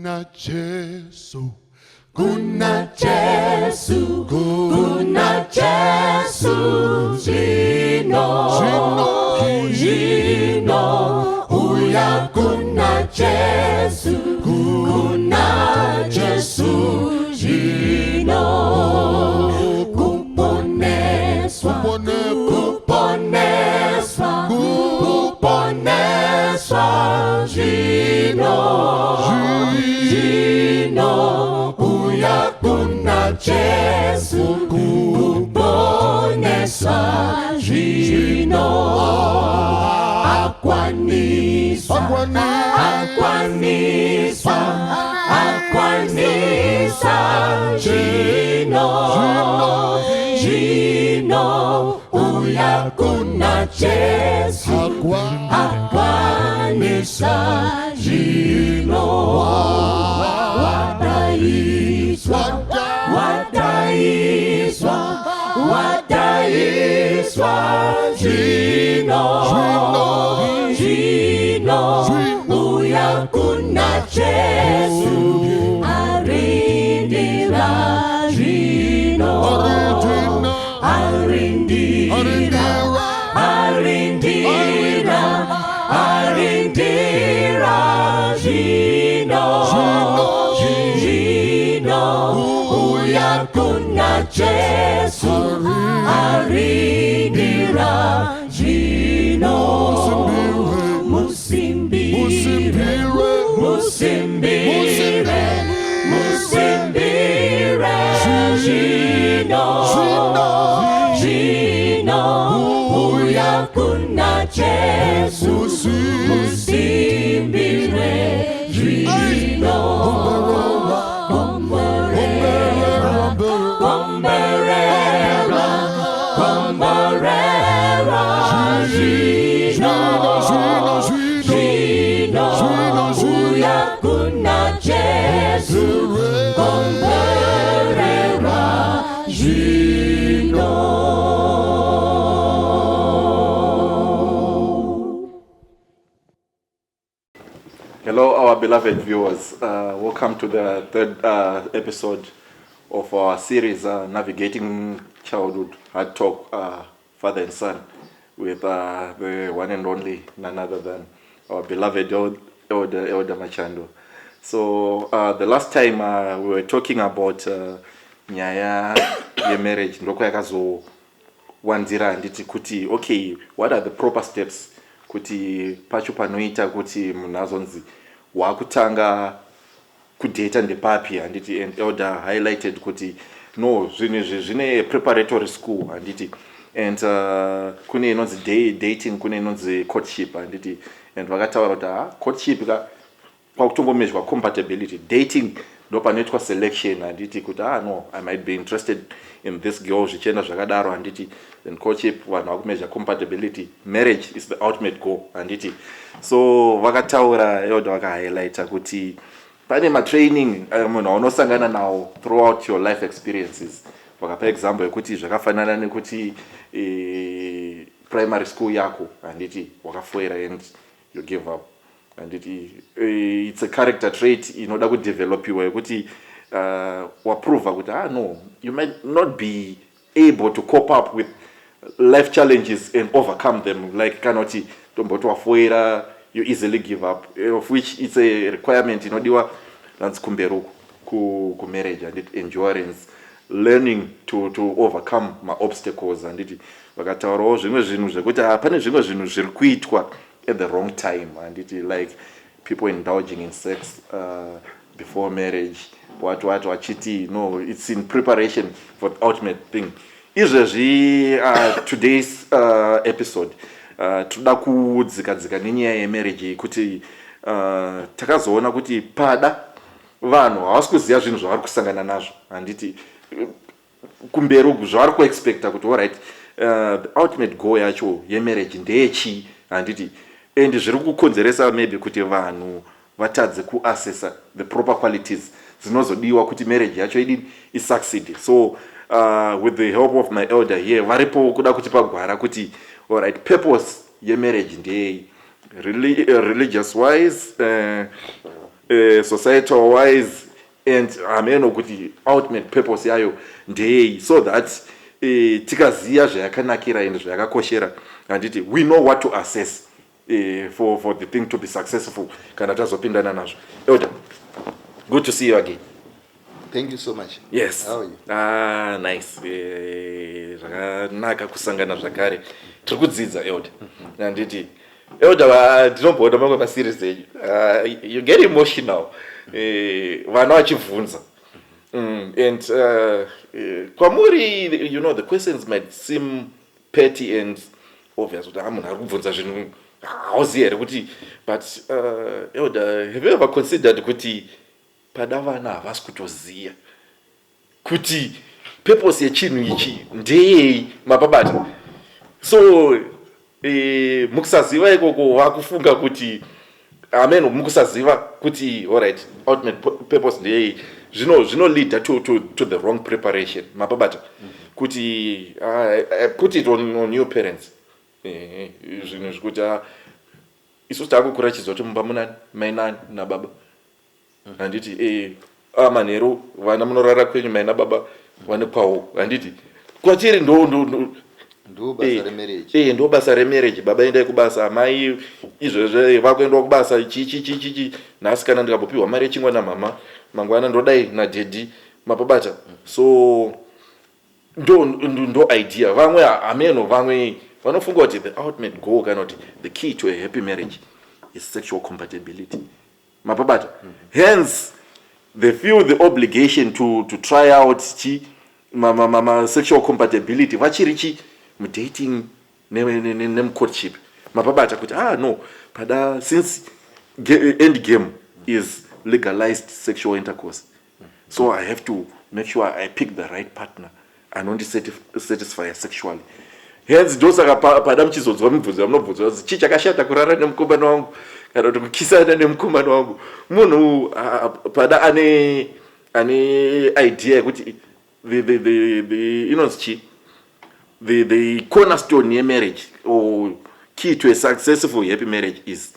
Kuna Jesu, kuna Jesu, kuna Jesu, Jino, uya kuna Jesu, Jino, kuponeswa, Jino, uya kuna Jesu, kuponeswa, Jino, akwanisa, Jino, uya kuna Jesu, akwanisa, Jino, wadaiswa, Jino, uya kuna Jesu, arindira, Jino, Jino, uya kuna Jesu, arindira, Jino, musimbire, Jino, uya kuna Jesu, musimbire, Jino, Combarera, Jino, uya kuna Jesu, Combarera, Jino. Hello, our beloved viewers. Welcome to the third episode of our series, Navigating Childhood Hard Talk, Father and Son, with the one and only, none other than our beloved Elder Machando. So the last time we were talking about nyaya marriage, ndoko yakazo wanzira nditi kuti, okay, what are the proper steps kuti pacho panoita kuti munhu azonzi wakutanga kudata ndepapi, handiti, and Elder highlighted kuti no, zvine preparatory school, handiti, and kune inonzi dating, kune inonzi courtship, handiti, and vakataura kuti courtship kwakutongomezhwa compatibility, dating ndo panoitwa selection, handiti, kuti no, I might be interested in this girl, zvichienda zvakadaro, handiti, then courtship vanhu vakumezha compatibility, marriage is the ultimate goal, handiti. So vakataura Elder vakahighlighta kuti pane matraining munhu aunosangana nawo throughout your life experiences. Vakapa example yekuti zvakafanana nekuti primary school yako, handiti, wakafoira and you give up, handiti, it's a character trait inoda kudevelopiwa yekuti waprova kuti no, you might not be able to cope up with life challenges and overcome them, like kanoti tomboti wafoira, you easily give up, of which it's a requirement inodiwa nanzi kumberuku ku marriage, and endurance, learning to overcome my obstacles, handiti. Vakataurawo zvimwe zvinhu zvekuti pane zvimwe zvinhu zviri kuitwa at the wrong time, handiti, like people indulging in sex before marriage, what vachiti no, it's in preparation for the ultimate thing. Izvezvi today's episode toda kudzikadzika nenyaya yemarriage kuti takazoona kuti pada vanhu havasi kuziva zvinhu zvavari kusangana nazvo, handiti, kumberuku zvavari kuexpecta kuti alright, the ultimate goal yacho yemarriage ndeyechii, handiti, and zviri kukonzeresa maybe kuti vanhu vatadze kuassessa the proper qualities dzinozodiwa kuti marriage yacho isucceed. So with the help of my elder here, varipo kuda kuti pagwara kuti alright, purpose yemarriage ndeyei, religious wise, societal wise, and ameno kuti ultimate purpose yayo ndei, so that tikaziya zvayakanakira and zvayakakoshera, handiti we know what to assess for the thing to be successful kana tazopindana nazvo. Elder, good to see you again. Thank you so much. Yes. How are you? Nice. Zvakanaka kusangana zvakare. Tiri kudzidza Elder. Handiti Elder ndinombona mamwe maseries enyu. You get emotional. Vana vachibvunza. And kwamuri, you know, the questions might seem petty and obvious. Munhu ari kubvunza zvinhu hauzivi here kuti, but Elder, have you ever considered kuti pada vana havasi kutoziya kuti purpose yechinhu ichi ndeyei mapabata? So mukusaziva ikoko vakufunga kuti amen, mukusaziva kuti alright, ultimate purpose ndeyei, zvino lead to the wrong preparation mapabata. Kuti I put it on your parents. Zvinhu zvikuti isusu takukura chizoti mumba munani mai nani nababa, handiti manheru vana munorara kwenyu mai nababa vane kwawo, handiti kwatiri Ndo basa remarriage. ndo basa remarriage. Baba endai kubasa, mai izvezve vakuendwa kubasa chichi nhasi kana ndikabopiwa mari yechingwa namama, mangwana ndodai nadhedhi mapabata. So ndo idea. Vamwe ameno, vamwe vanofunga kuti the ultimate goal kana kuti the key to a happy marriage is sexual compatibility mapabata. Hence they feel the obligation to try out sexual compatibility vachiri dating courtship mapabata, kuti no, pada since end game is legalized sexual intercourse, so I have to make sure I pick the right partner and only satisfy sexually. Hence ndosaka pada mchizodzwa mubvunzo munobvunzwa kuti chii chakashata kurara nemukomana wangu kana kuti kukisana nemukomana wangu. Munhu pada ane idea yekuti the cornerstone yemarriage or key to a successful happy marriage is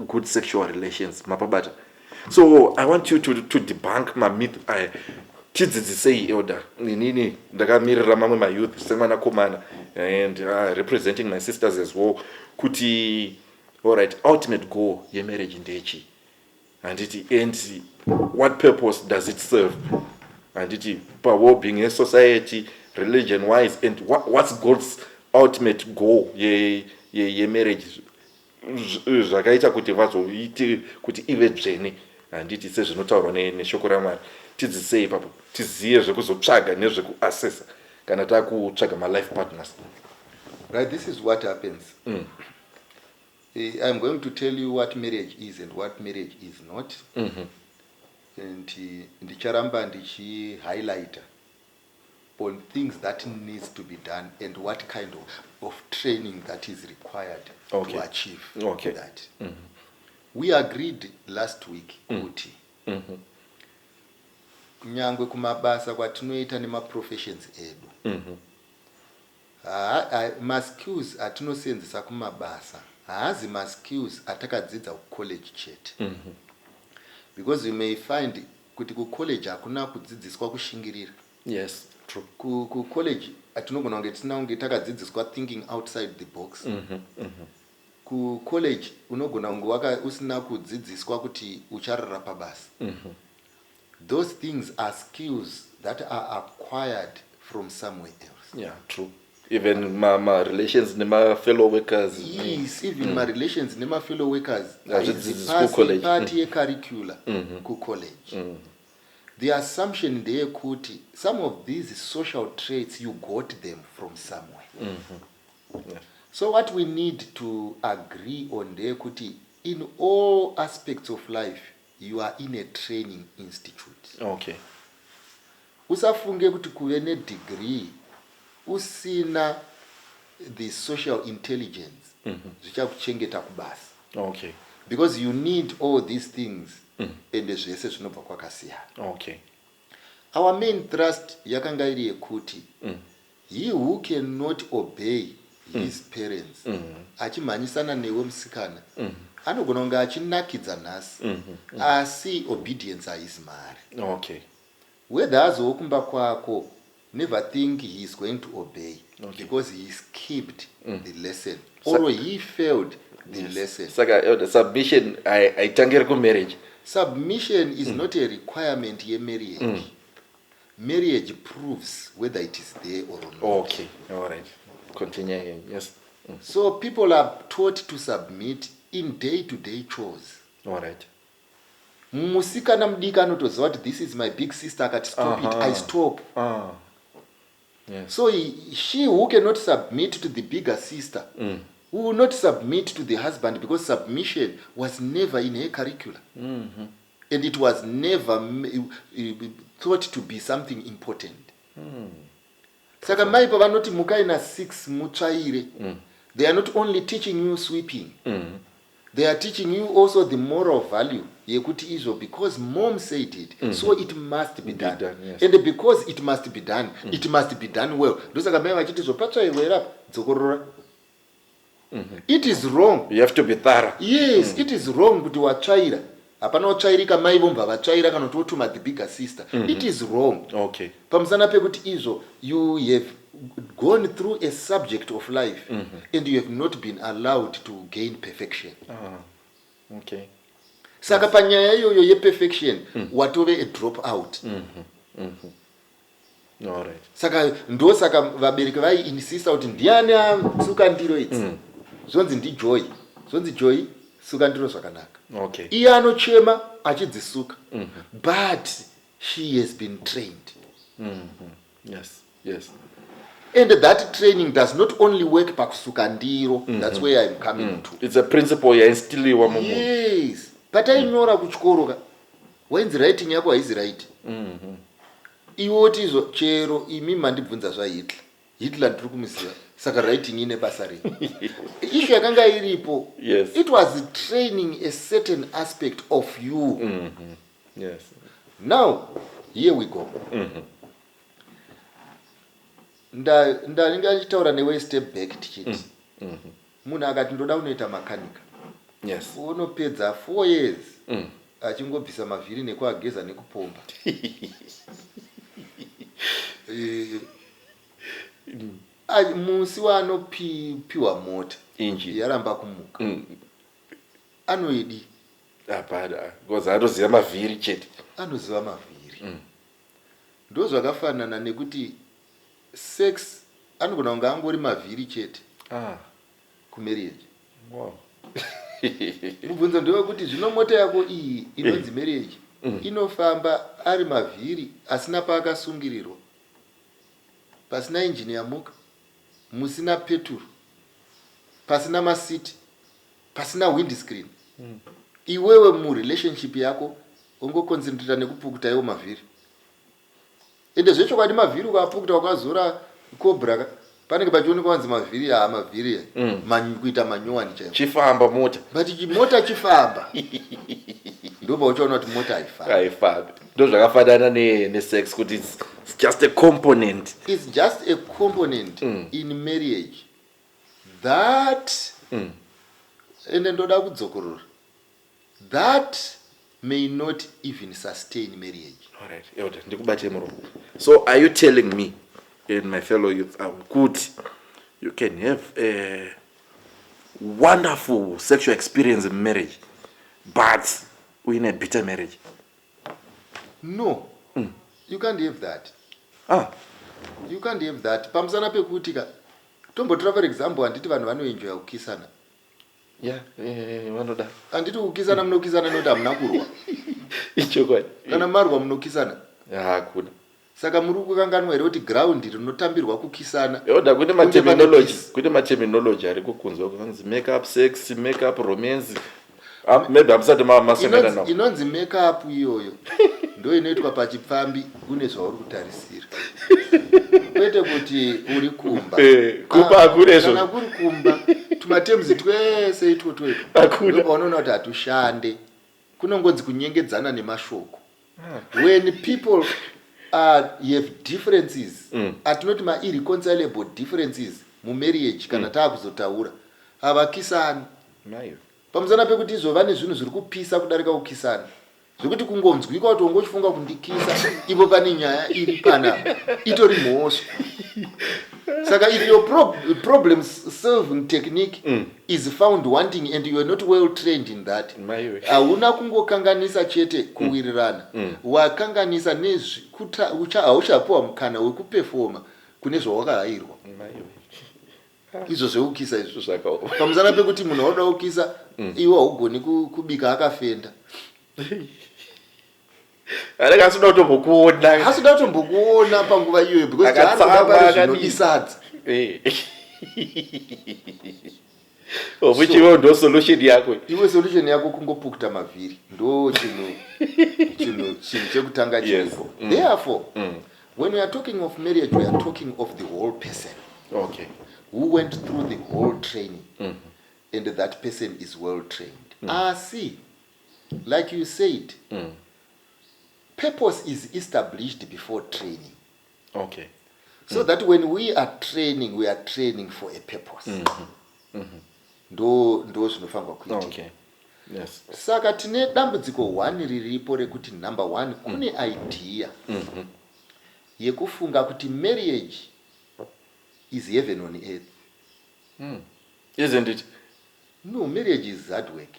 good sexual relations mapabata. So I want you to debunk my myth. Tidzidzisei Elder, nini ndakamirira mamwe mayouth semwanakomana and representing my sisters as well, kuti alright, ultimate goal yemarriage ndechi, handiti, and what purpose does it serve, handiti, pa well-being in society, religion wise, and what's God's ultimate goal yemarriage, zvakaita kuti vazoiti kuti ive dzvene, handiti, sezvinotaurwa neshoko raMwari. Tidzisei ipapo tiziye zvekuzotsvaga nezvekuassessa kana takutsvaga ma-life partners. Right, this is what happens. I'm going to tell you what marriage is and what marriage is not. And ndicharamba ndichi-highlighter on things that needs to be done and what kind of training that is required to achieve that. We agreed last week kuti nyangwe kumabasa kwatinoita nemaprofessions edu, maskills atinosenzesa kumabasa haazi maskills atakadzidza kucollege chete. Because you may find kuti kucollege hakuna kudzidziswa kushingirira. Yes, true. Kucollege atinogona kunge tisina kunge takadzidziswa thinking outside the box. Kucollege unogona kunge usina kudzidziswa kuti ucharara pabasa. Those things are skills that are acquired from somewhere else. Yeah, true. Even my relations with my fellow workers. Yes, even my relations with my fellow workers. Is part of curricula ku college. The assumption there kuti some of these social traits you got them from somewhere. Yeah. So what we need to agree on there kuti in all aspects of life you are in a training institute. Okay. Usafunge kuti kuve ne degree usina the social intelligence zvichakuchengeta kubasa. Okay. Because you need all these things ende zvese zvinobva kwakasiyana. Okay. Our main thrust yakanga iri yekuti he who cannot obey his parents achimhanyisana newe musikana anogona kunge achinakidza nhasi asi obedience haisi mari. Okay. Whether azowo kumba kwako, never think he is going to obey, because he skipped the lesson or he failed the lesson. Saka submission aitangire kumarriage. Submission is not a requirement ye marriage. Marriage proves whether it is there or not. Okay, all right. Continuing, yes. So people are taught to submit in day-to-day chores. All right. Musikana mudiki anotoziva kuti this is my big sister, akati stop it, I stop. Yes. So she who cannot submit to the bigger sister, who will not submit to the husband, because submission was never in her curriculum. And it was never thought to be something important. Saka mai pavanoti mukaina 6 mutsvaire, they are not only teaching you sweeping, they are teaching you also the moral value yekuti izvo, because mom said it, so it must be done. Yes. And because it must be done, it must be done well. Ndosaka mai vachiti zopatsvairwa dzokorora. It is wrong. You have to be thorough. Yes, it is wrong kuti watsvaira. Hapana watsvairika mai vomba vatsvaira kana kuti wotuma the bigger sister. It is wrong. Okay. Pamusana pekuti izvo, you have gone through a subject of life and you have not been allowed to gain perfection. Okay. Saka panyaya iyoyo yeperfection watove a drop out. All right. Saka ndosaka vabereki vai insista kuti ndiani suka ndiro idzi. Zonzi ndi Joy. Zonzi Joy suka ndiro zvakanaka. Okay. Iye anochema achidzisuka. But she has been trained. Yes. Yes. And that training does not only work pakusuka ndiro. That's where I'm coming to. It's a principle you instill in one. Yes. But I nyora kuchikoro wenzi writing yako haisi right. Iwoti izvo chero imi mandibvunza zva Hitler ndiri kumuziva. Saka writing ine basa re. Issue yakanga iripo. Yes. It was training a certain aspect of you. Yes. Now, here we go. Ndaringa ndichitaura newe step back tichiti. Munhu akati ndoda kunoita makanika. Yes. Unopedza 4 years. Achingobvisa mavhiri nekuageza nekupomba. Musi waanopiwa mota yaramba kumuka. Anoidi. Hapana, because anoziva mavhiri chete. Anoziva mavhiri. Ndozvakafanana nekuti sex anogona kunge angori mavhiri chete. Kumarriage. Wow. Mubvunzo ndewekuti zvino mota yako iyi inonzi marriage inofamba ari mavhiri asina paakasungirirwa, pasina injini yamuka, musina peturu, pasina masiti, pasina windscreen. Iwewe murelationship yako ungoconcentrata nekupukuta iwo mavhiri. Ende zvechokwadi mavhiri ukapukuta ukazora cobra panenge pachioneka wanzi mavhiri mavhiri kuita manyowani chaiwo chifamba mota, but mota chifamba ndoba uchaona kuti mota haifambi. Ndo zvakafanana nesex kuti it's just a component. It's just a component in marriage that ende ndoda kudzokorora that may not even sustain marriage. All right. Elder, ndikubate muromo. So are you telling me and my fellow youth, good, you can have a wonderful sexual experience in marriage, but we're in a bitter marriage? No, you can't have that. You can't have that. Pamusana pekuti tombotora for example anditi vanhu vanoenjoya kukisana. Vanoda. Anditi kukisana munokisana noti hamuna kurwa. Ichokwadi. Kana marwa munokisana. Hakuna. Saka muri kukanganwa here kuti ground rinotambirwa kukisana. Yoda kune terminology ari kukunzwa kunzi make up sex, make up romance. Maybe amsati masengana nawo. Inonzi make up iyoyo. Ndo inoitwa pachipfambi une zvauri kutarisira. Kwete kuti uri kumba. Kumba akurezo. Kana kuri kumba tumatemzi twese itwo. Akuna. Unoona kuti hatushande. Kunongonzi kunyengedzana nemashoko. When people have differences, atinoti irreconcilable differences mu marriage kana taakuzotaura havakisani. pamusana pekuti izova nezvinhu zviri kupisa kudarika kukisana zvekuti kungonzwika kuti ungochifunga kundikisa ipo pane nyaya iri panapa itori mhosva. Saka if your problem solving technique is found wanting and you are not well trained in that, hauna kungokanganisa chete kuwirirana, wakanganisa hauchapuwa mukana wekupefoma kune zvawakahayirwa. Izvo zvekukisa izvo zvakaoma. Pamusana pekuti munhu wauda kukisa iwe haugoni kubika akafenda. Asinoda kutombokuona panguva iyoyo because chaanoda pari zvinoisadza. Whichiwo ndo solution yako. Iwe solution yako kungopukuta mavhiri. Ndo chinhu chekutanga chiripo. Therefore, when we are talking of marriage, we are talking of the whole person. Okay. Who went through the whole training, and that person is well trained. See, like you said, purpose is established before training. Okay. So that when we are training for a purpose. Ndo zvinofangwa kuitika. Okay. Yes. Saka tine dambudziko 1 riripo rekuti number 1 kune idea yekufunga kuti marriage is heaven on earth. Isn't it? No, marriage is hard work.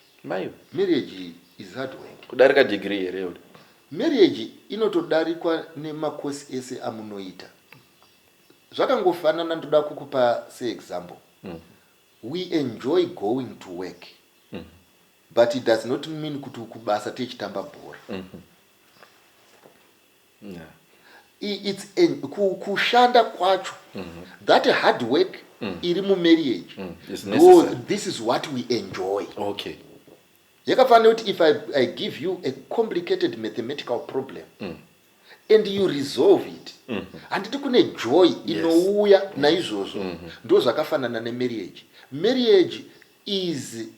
Marriage is hard work. Kudarika degree here. Marriage inotodarikwa nemakosi ese amunoita. Zvakangofanana ndoda kukupa example. We enjoy going to work. But it does not mean kuti kubasa techitamba bhora. It's kushanda kwacho. That hard work iri marriage. This is what we enjoy. Okay. Yakafanana kuti if I give you a complicated mathematical problem and you resolve it, handiti kune joy inouya naizvozvo. Ndo zvakafanana nemarriage. Marriage is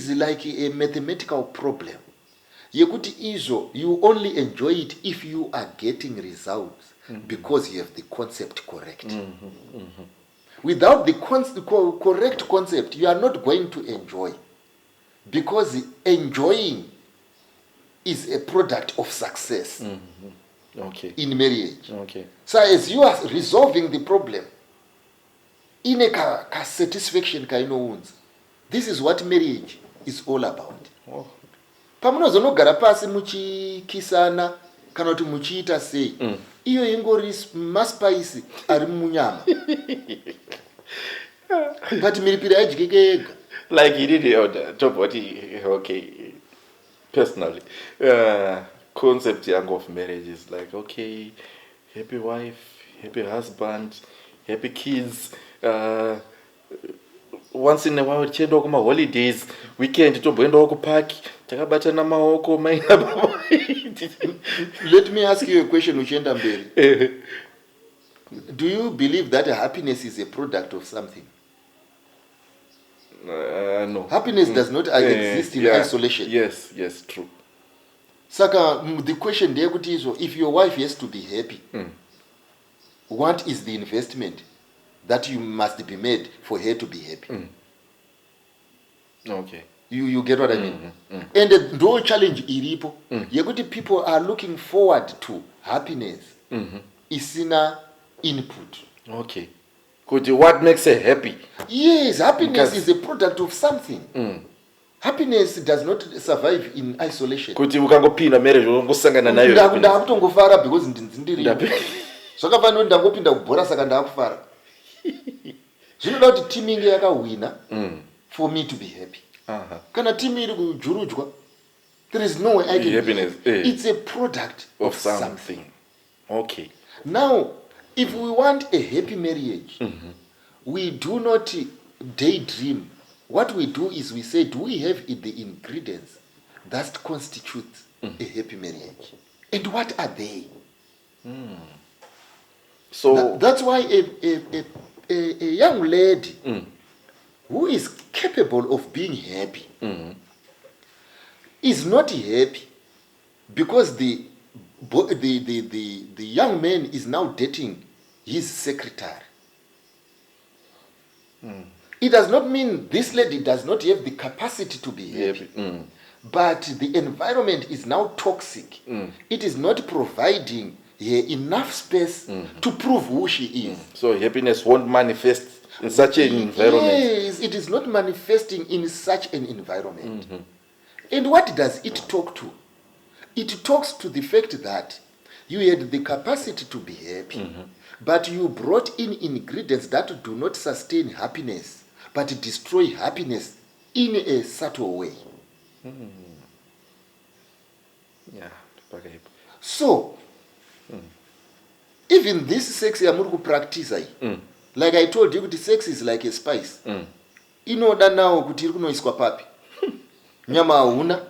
like a mathematical problem. Yekuti izvo you only enjoy it if you are getting results because you have the concept correct. Without the correct concept, you are not going to enjoy, because enjoying is a product of success. Okay. In marriage. Okay. So as you are resolving the problem, in a satisfaction kainounza. This is what marriage is all about. Pamunozonogara pasi muchikisana kana kuti muchiita sei, iyo ingori maspice ari munyama. But miripiri haidyike yega. Like you did talk about it, okay. Personally, concept of marriage is like, okay, happy wife, happy husband, happy kids. Once in a while tienda kuma holidays, weekend toboenda ku park, takabatana maoko maina. Let me ask you a question uchienda mberi. Do you believe that happiness is a product of something? No. Happiness does not exist in isolation. Yes, true. Saka, the question there is, if your wife has to be happy, what is the investment that you must be made for her to be happy? Okay. You get what I mean? And the whole challenge iripo, yekuti people are looking forward to happiness. Isina input. Okay. What makes her happy? Yes, happiness is a product of something. Happiness does not survive in isolation. Kuti ukangopinda marriage ungosangana nayo. Ndakutongofara because ndiri. Zvakafanana ndangopinda kubhora saka ndakufara. Zvinoda kuti team inge yakawina for me to be happy. Kana team iri kujurudzwa, there is no way I can happiness. It's a product of something. Okay. Now, if we want a happy marriage, we do not daydream. What we do is we say, do we have the ingredients that constitute a happy marriage? And what are they? So that's why a young lady who is capable of being happy is not happy because the young man is now dating his secretary. It does not mean this lady does not have the capacity to be happy. But the environment is now toxic. It is not providing her enough space to prove who she is. So happiness won't manifest in such an environment. Yes, it is not manifesting in such an environment. And what does it talk to? It talks to the fact that you had the capacity to be happy, but you brought in ingredients that do not sustain happiness, but destroy happiness in a subtle way. Yeah. So, even this sex yamuri practice, like I told you, sex is like a spice. Inoda now kuti iri kunoiswa papi. Nyama hauna,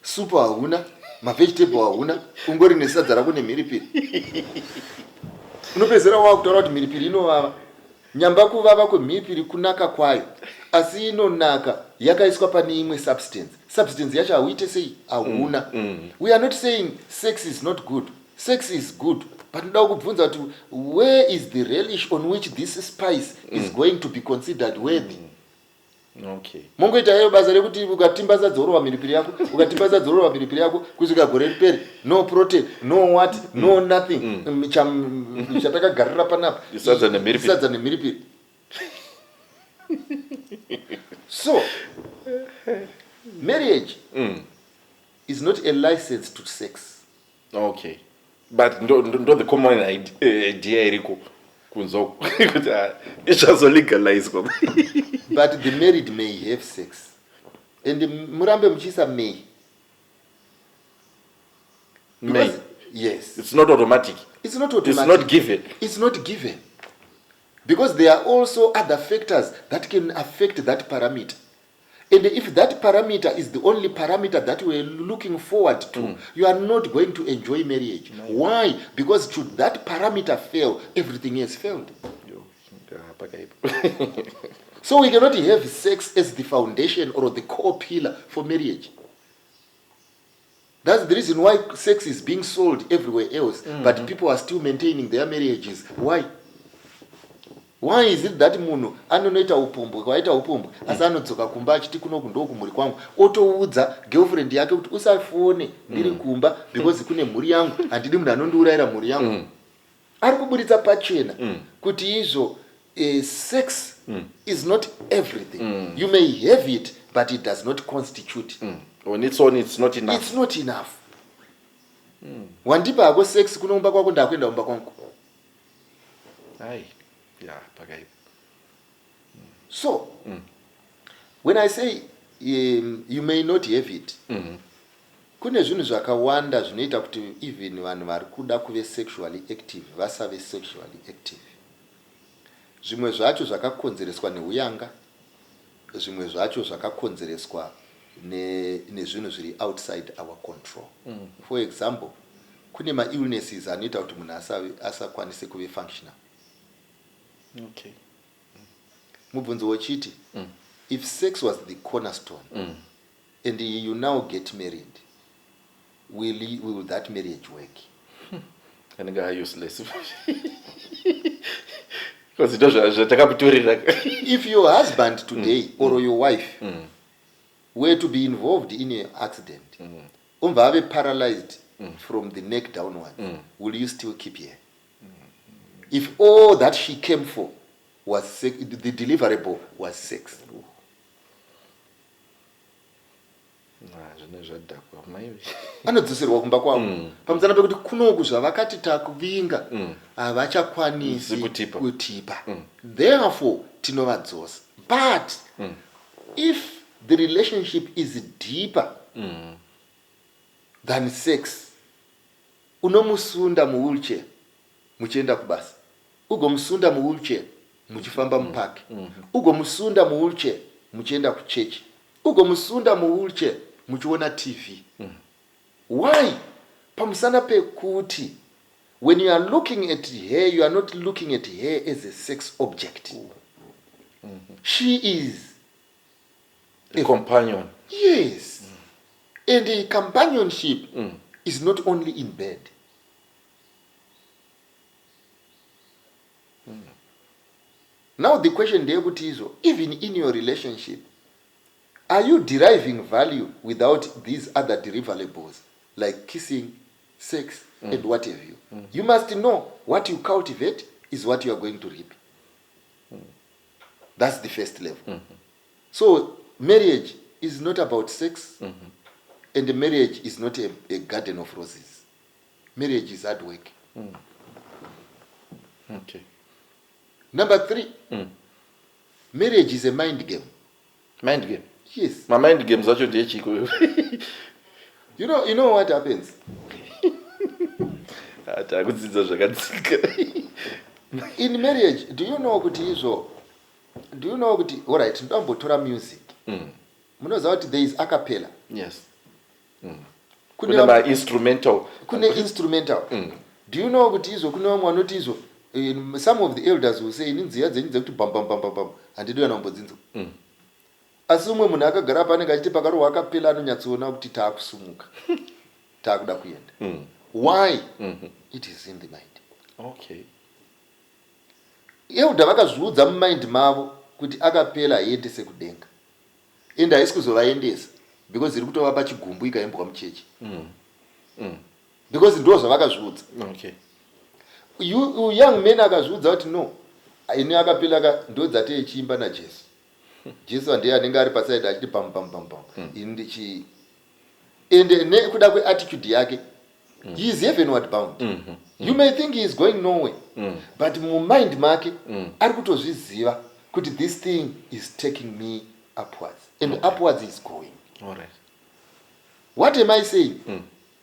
supu hauna, vegetable hauna, ungori nesadza rako nemhiripiri. Unopedzera wakutaura kuti mhiripiri inovava. Nyamba kuvava kwemhiripiri kunaka kwayo, asi inonaka yakaiswa pane imwe substance. Substance yacho hauite sei? Hauna. We are not saying sex is not good. Sex is good. But ndoda kubvunza kuti where is the relish on which this spice is going to be considered worthy? Okay. Mongoita hiyo basa rekuti ukatimbaza dzoro mhiripiri yako, ukatimbaza dzoro mhiripiri yako kusvika gore riperi, no protein, no what, no nothing. Chatakagarira panapa. Sadza nemhiripiri. So, marriage is not a license to sex. Okay. But not the common idea iriko kunzo kuti ichazo legalize kwa. But the married may have sex. And murambe mchisa may. May. Yes. It's not automatic. It's not automatic. It's not given. It's not given. Because there are also other factors that can affect that parameter. And if that parameter is the only parameter that we're looking forward to, you are not going to enjoy marriage. No. Why? Because should that parameter fail, everything has failed. So we cannot have sex as the foundation or the core pillar for marriage. That's the reason why sex is being sold everywhere else, but people are still maintaining their marriages. Why? Why is it that munhu anonoita upombwe kwaita upombwe asi anodzoka kumba achiti kuno ndo kumuri kwangu otoudza girlfriend yake kuti usafone ndiri kumba because kune mhuri yangu handidi munhu anondiurayira mhuri yangu ari kuburitsa pachena kuti izvo sex is not everything. You may have it but it does not constitute. On its own it's not enough. It's not enough. Wandipa ako sex kunomba kwako ndakwenda umba kwangu. Aye. Yeah, okay. So, when I say you may not have it, kune zvinhu zvakawanda zvinoita kuti even vanhu vari kuda kuve sexually active vasave sexually active. Zvimwe zvacho zvakakonzereswa neuyanga, zvimwe zvacho zvakakonzereswa nezvinhu zviri outside our control. For example, kune ma-illnesses anoita kuti munhu asakwanise kuve functional. Okay. Mubvunzo wochiti, if sex was the cornerstone and you now get married, will that marriage work? And I useless. Because it does. If your husband today or your wife were to be involved in an accident, have paralyzed from the neck downwards, will you still keep her? If all that she came for was sex, the deliverable was sex. Anodzoserwa kumba kwavo pamusana pekuti kunoku zvavakati takuvinga havachakwanisi kutipa. Therefore tinovadzosa. But if the relationship is deeper than sex, unomusunda muwheelchair muchienda kubasa, ugomusunda muwheelchair muchifamba mupaki, ugomusunda muwheelchair muchienda kuchechi, ugomusunda muwheelchair muchiona TV. Why? Pamusana pekuti when you are looking at her, you are not looking at her as a sex object. She is a companion. Yes. And the companionship is not only in bed. Now the question there is, even in your relationship, are you deriving value without these other deliverables like kissing, sex, and what have you? You must know what you cultivate is what you are going to reap. That's the first level. So marriage is not about sex, and the marriage is not a garden of roses. Marriage is hard work. Okay. Number 3, marriage is a mind game. Mind game. Yes. My mind games are chiko. You know what happens? In marriage, do you know kuti alright, ndombotora music. Munoziva kuti there is a cappella. Yes. Kune instrumental. Instrumental. Do you know kuti izo kune vamwe vanoti izo some of the elders will say ninziya dzenyu dzekuti bam bam bam bam bam handidiwa nambodzinzo. Asi umwe munhu akagara panenge achiti pakarohwa akapela anonyatsoona kuti taakusumuka. Taakuda kuenda. Why? It is in the mind. Okay. Elder vakazviudza mumind mavo kuti akapela aendese kudenga. Ende haisi kuzovaendesa because iri kutova pachigumbu ikaimbwa muchechi. Because ndo zvavakazviudza. Okay. Young men akazviudza kuti no, ini akapela ndo dzati echiimba naJesu. Jesu ndiye anenge ari paside achiti pam pam pam pam. Indichi ende nekuda kweattitude yake, he is heavenward bound. You may think he is going nowhere, but mumind make ari kutozviziva kuti this thing is taking me upwards, and upwards is going. All right. What am I saying?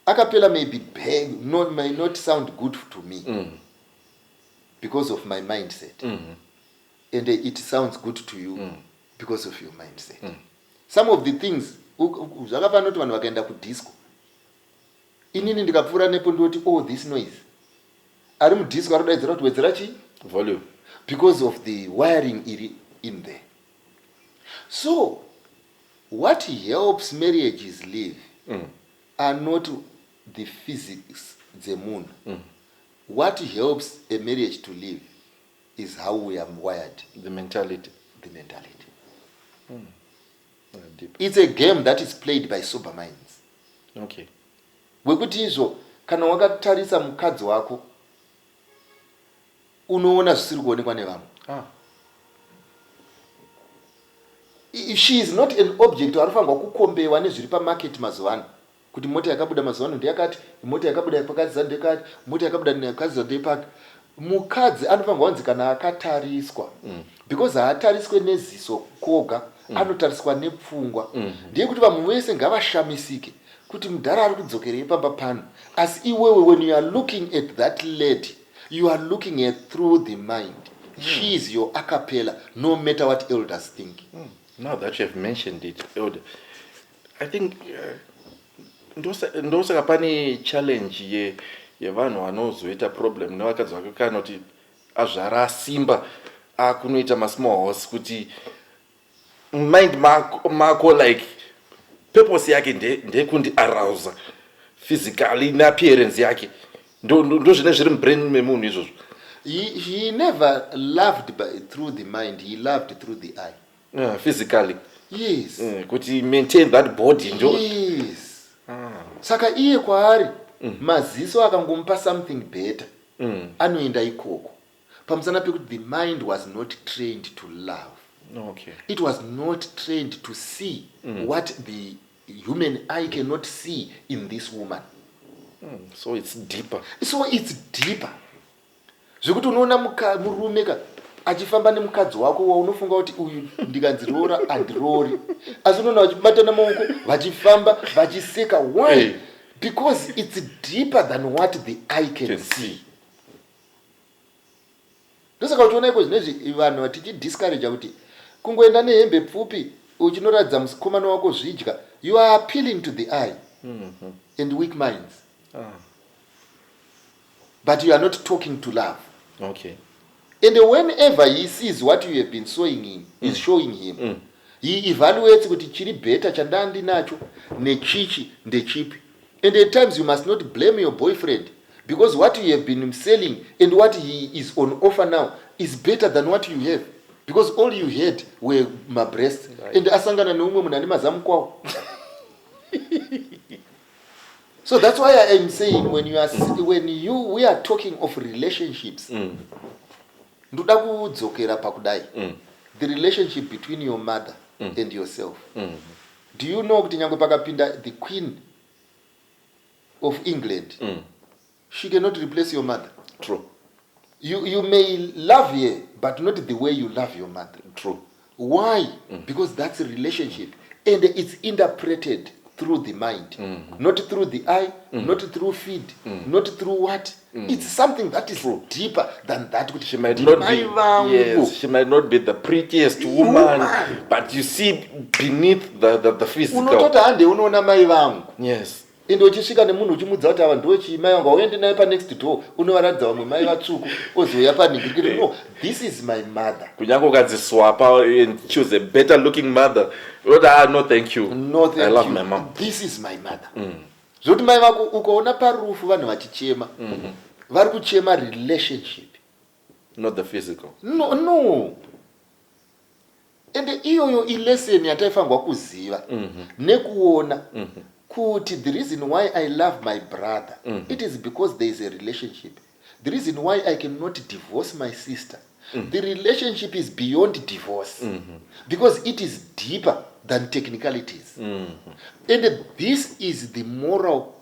Acapella may be big, may not sound good to me because of my mindset, and it sounds good to you because of your mindset. Some of the things zvakafana kuti vanhu vakaenda kudisco, inini ndikapfuura nepo ndoti oh this noise, ari mudisco arodaidzira kuti wedzera chii volume, because of the wiring iri in there. So what helps marriages live are not the physics, the moon. What helps a marriage to live is how we are wired. the mentality. The mentality. Deep. It's a game that is played by sober minds. Okay. Wekuti izvo kana wakatarisa mukadzi wako unoona zvisiri kuonekwa nevamwe. She is not an object anofanirwa kukombewa nezviri pamarket mazuvano. Kuti mota yakabuda mazuvano ndeyakati, mota yakabuda yapakadzisa ndeyakati, mota yakabuda yakadzisa ndeyepaki. Mukadzi anofanirwa kunzi kana akatariswa, because haatariswe neziso koga, anotariswa nepfungwa. Ndiye kuti vamwe vese ngavashamisike kuti mudhara ari kudzokerei pamba pano. Asi iwewe, when you are looking at that lady, you are looking at through the mind. She is your a cappella, no matter what elders think. Now that you have mentioned it, Elder, I think ndosaka pane challenge yevanhu vanozoita problem nevakadzi vake kana kuti azvara asimba akunoita masmall horse kuti mind mako like purpose yake ndekundi arousa physically neappearance yake ndo zvine zviri mubrain memunhu izvozvo. He never loved through the mind, he loved through the eye. Physically. Yes. Kuti maintain that body ndo. Yes. Saka iye kwaari maziso akangomupa something better, anoenda ikoko. Pamusana pekuti the mind was not trained to love. Okay. It was not trained to see what the human eye cannot see in this woman. So it's deeper. So it's deeper. Zvekuti unoona murume achifamba nemukadzi wako waunofunga kuti uyu ndikanzirora andirori, asi unoona vachibatana maoko vachifamba vachiseka. Why? Because it's deeper than what the eye can see. Ndosaka uchiona iko zvinezvi vanhu tichidiscourage kuti kungoenda nehembe pfupi uchinoratidza mukomana wako zvidya, you are appealing to the eye and weak minds. But you are not talking to love. Okay. And whenever he sees what you have been showing him, is showing him, he evaluates kuti chiri better chandandi nacho nechichi ndechipi. And at times you must not blame your boyfriend, because what you have been selling and what he is on offer now is better than what you have. because all you had were my breasts. Right. And asangana neumwe munhu ane mazamu kwawo. So that's why I am saying we are talking of relationships. Ndoda kudzokera pakudai. The relationship between your mother and yourself. Do you know kuti nyangwe pakapinda the Queen of England, she cannot replace your mother. True. You may love her, but not the way you love your mother. True. Why? Because that's a relationship, and it's interpreted through the mind, not through the eye, not through feet, not through what. It's something that is deeper than that. She might not be. Yes, she might not be the prettiest woman, but you see beneath the physical. Unotota hande unoona mai vangu. Yes. Ende uchisvika nemunhu uchimudza kuti ava ndochi mai vangu auende naye panext door unovaradza vamwe mai vatsvuku ozoya panhingirikiri. No, this is my mother. Kunyange ukadziswapa and choose a better looking mother, no thank you. No thank you. I love my mom. This is my mother. Zvoti mai vako ukaona parufu vanhu vachichema, vari kuchema relationship, not the physical. No. Ende iyoyo ileseni yataifanirwa kuziva nekuona kuti the reason why I love my brother, it is because there is a relationship. The reason why I cannot divorce my sister, the relationship is beyond divorce, because it is deeper than technicalities. And this is the moral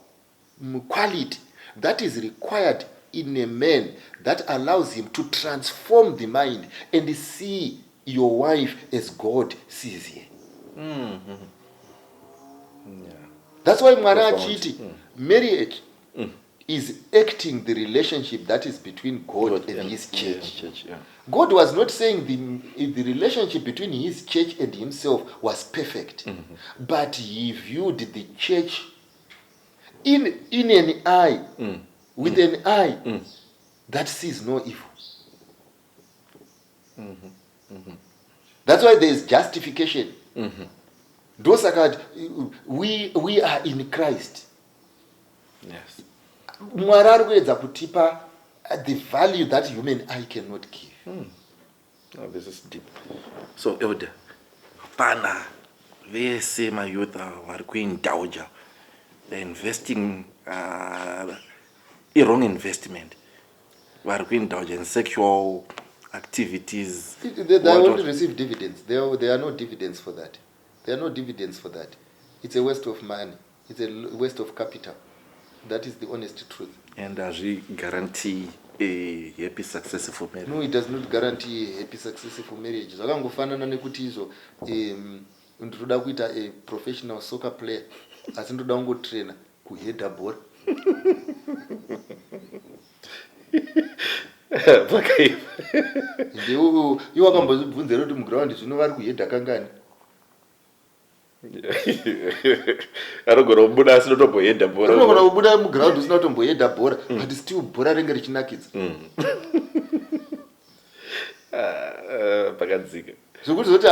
quality that is required in a man that allows him to transform the mind and see your wife as God sees you. That's why Mwana achiti, marriage is acting the relationship that is between God and his church. God was not saying the relationship between his church and himself was perfect, but he viewed the church in an eye, with an eye that sees no evil. That's why there is justification. We are in Christ. Yes. Mwari ari kuedza kutipa the value that human eye cannot give. Oh, this is deep. So elder, pana vese mayouth vari kuindulge, they're investing wrong investment, vari kuindulge in sexual activities. They won't receive dividends. There are no dividends for that. There are no dividends for that. It's a waste of money. It's a waste of capital. That is the honest truth. And does it guarantee a happy, successful marriage? No, it does not guarantee a happy, successful marriage. Zvakangofanana nekuti izvo ndoda kuita a professional soccer player asi ndoda kungotraina kuheader ball. Iwe wakambozvibvunzira kuti muground zvino vari kuheader kangani? Anogona kubuda asina kutombohedha bhora. Anogona kubuda muground usina kutombohedha bhora, but still bhora rinenge richinakidza. Pakadzika. Zvokuti zoti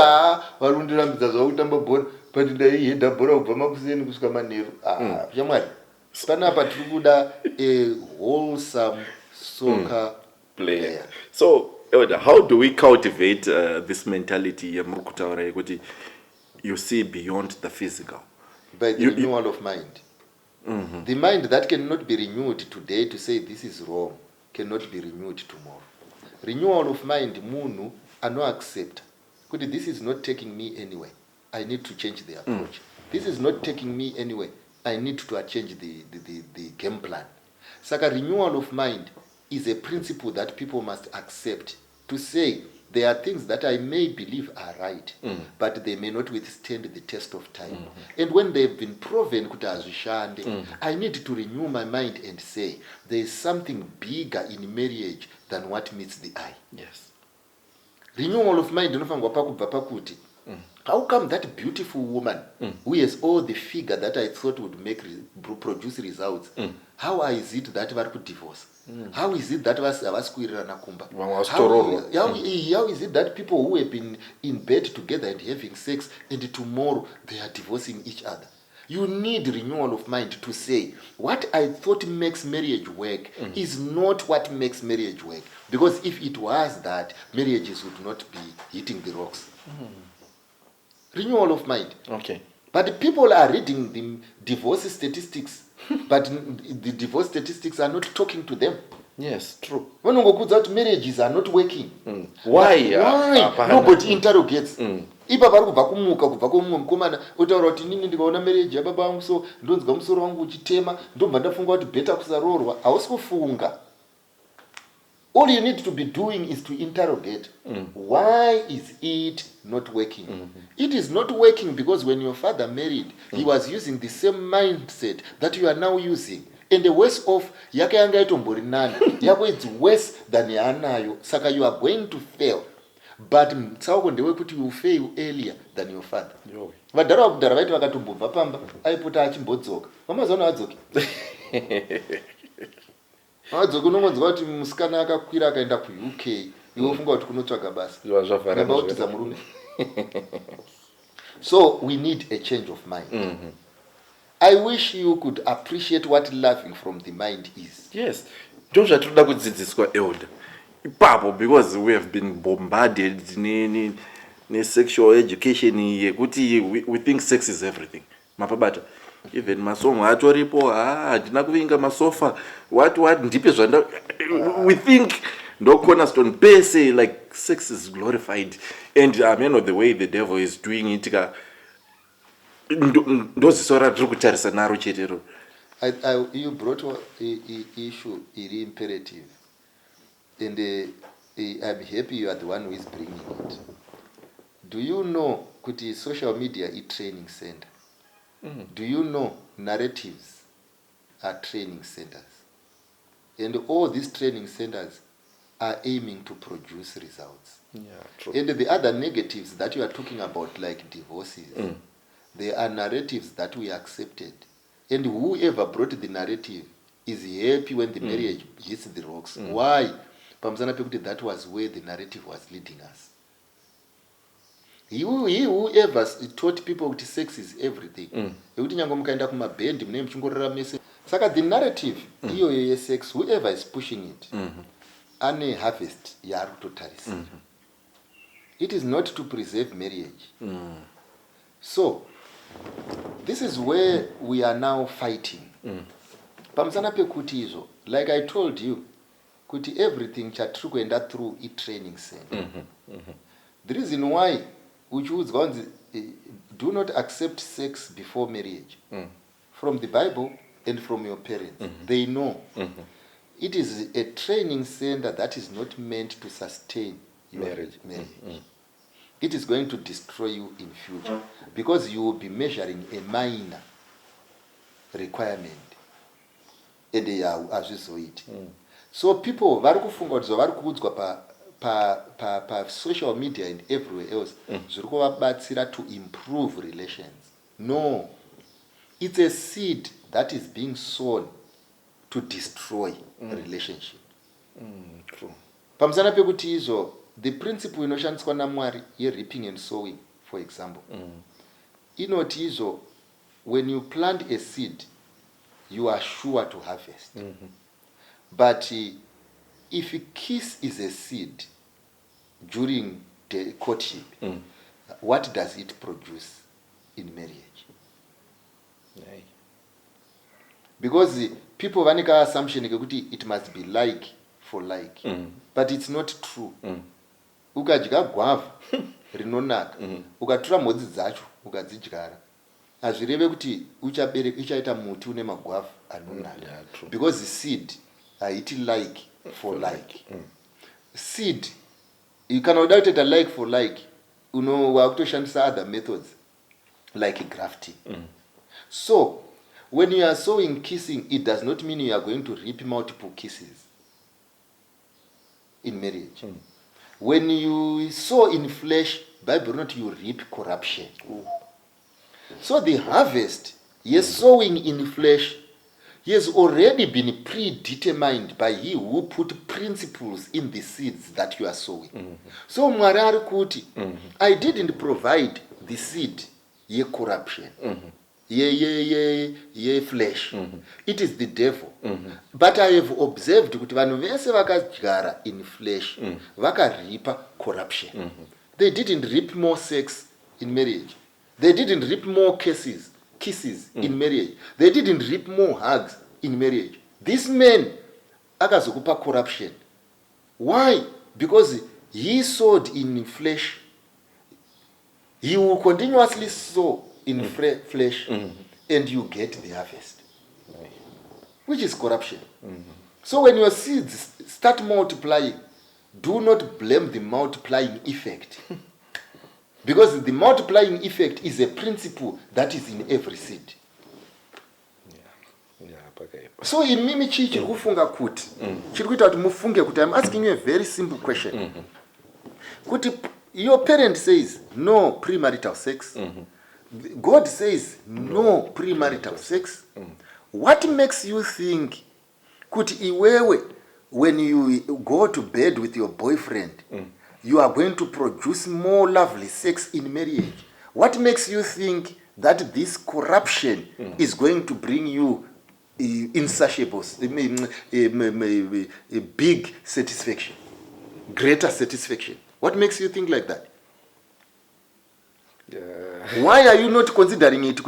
vari kundirambidza zvavo kutamba bhora, but ndaihedha bhora kubva makuseni kusvika manheru. Shamwari, panapa tiri kuda a wholesome soccer player. So, Elder, how do we cultivate this mentality yamuri kutaura yekuti you see beyond the physical? By the renewal of mind. The mind that cannot be renewed today to say this is wrong cannot be renewed tomorrow. Renewal of mind, munhu ano accept kuti this is not taking me anywhere. I need to change the approach. This is not taking me anywhere. I need to change the game plan. Saka renewal of mind is a principle that people must accept, to say there are things that I may believe are right, but they may not withstand the test of time. And when they've been proven kuti hazvishande, I need to renew my mind and say there is something bigger in marriage than what meets the eye. Yes. Renewal of mind inofanirwa pakubva pakuti, how come that beautiful woman who has all the figure that I thought would produce results, how is it that vari kudivorce? How is it that havasi kuwirirana kumba? How is it that people who have been in bed together and having sex and tomorrow they are divorcing each other? You need renewal of mind to say, what I thought makes marriage work is not what makes marriage work. Because if it was that, marriages would not be hitting the rocks. Renewal of mind. Okay. But people are reading the divorce statistics, but the divorce statistics are not talking to them. Yes, true. When that marriages are not working. Why? Why? Nobody interrogates. Ipa vari kubva kumuka kubva kumumwe mukomana otaura kuti inini ndikaona marriage yababa vangu so ndonzwa musoro wangu uchitema ndobva ndafunga kuti bheta kusaroorwa. Hausi kufunga. All you need to be doing is to interrogate. Why is it not working? It is not working because when your father married, he was using the same mindset that you are now using. And the worse off, yake yanga itombori nani. Yako it's worse than yanayo. Saka you are going to fail. But tsauko ndewe kuti you fail earlier than your father. Vadhara vakudhara vaiti vakatombobva pamba aipota achimbodzoka. Vamazoona vadzoki. Vadzoki unongonzwa kuti musikana akakwira akaenda kuUK. Iwe funga kuti kunotsvaga basa. Namba kutiza murume. So we need a change of mind. I wish you could appreciate what laughing from the mind is. Yes. Don't you try to kudzidziswa elder. Ipapo because we have been bombarded ne sexual education yekuti we think sex is everything. Mapabata. Even masongo atoripo ndina kuvinga masofa what ndipe zvanda we think no cornerstone base like sex is glorified and the way the devil is doing it ndozisora tiri kutarisa naro chetero. You brought a issue iri imperative and I'm happy you are the one who is bringing it. Do you know kuti social media is training center? Do you know narratives are training centers? And all these training centers are aiming to produce results. Yeah, true. And the other negatives that you are talking about, like divorces, they are narratives that we accepted. And whoever brought the narrative is happy when the marriage hits the rocks. Why? That was where the narrative was leading us. Whoever taught people that sex is everything. Saka the narrative, sex, whoever is pushing it, ane harvest yaari kutotarisira. It is not to preserve marriage. So, this is where we are now fighting. Pamusana pekuti izo, like I told you, kuti everything chatiri kuenda through a training center. The reason why we choose do not accept sex before marriage. From the Bible and from your parents. They know. It is a training center that is not meant to sustain your marriage. It is going to destroy you in future because you will be measuring a minor requirement. And as you saw it. So people vari kufunga kuti vari kuudzwa pa social media and everywhere else zviri kuvabatsira to improve relations. No. It's a seed that is being sown to destroy a relationship. True. Pamusana pekuti izvo, the principle inoshandiswa naMwari reaping and sowing, for example, inoti izvo, when you plant a seed, you are sure to harvest. But if a kiss is a seed during the courtship, what does it produce in marriage? Because people have an assumption that it must be like for like, but it's not true. Ukadya guava rinonaka, ukatora mhodzi dzacho ukadzidyara, hazvireve kuti uchaita muti une magwavha anonaka. Because the seed it like for like. Seed, you cannot doubt it like for like. Wakutoshandisa other methods like grafting. So, when you are sowing kissing, it does not mean you are going to reap multiple kisses in marriage. When you sow in flesh, Bible not you reap corruption. So the harvest, sowing in flesh, he has already been predetermined by he who put principles in the seeds that you are sowing. So Mwari kuti, I didn't provide the seed ye corruption. ye flesh. It is the devil. But I have observed kuti vanhu vese vakadyara in flesh vakaripa corruption. They didn't reap more sex in marriage. They didn't reap more kisses in marriage. They didn't reap more hugs in marriage. This man akazokupa corruption. Why? Because he sowed in flesh. He will continuously sow in flesh, and you get the harvest, which is corruption. So when your seeds start multiplying, do not blame the multiplying effect. Because the multiplying effect is a principle that is in every seed. So in mimi chiri kufunga kuti chiri kuita kuti mufunge kuti I'm asking you a very simple question. Kuti your parent says no premarital sex. God says no premarital sex. What makes you think kuti iwewe when you go to bed with your boyfriend you are going to produce more lovely sex in marriage? What makes you think that this corruption is going to bring you insatiable, a big satisfaction, greater satisfaction? What makes you think like that? Why are you not considering it?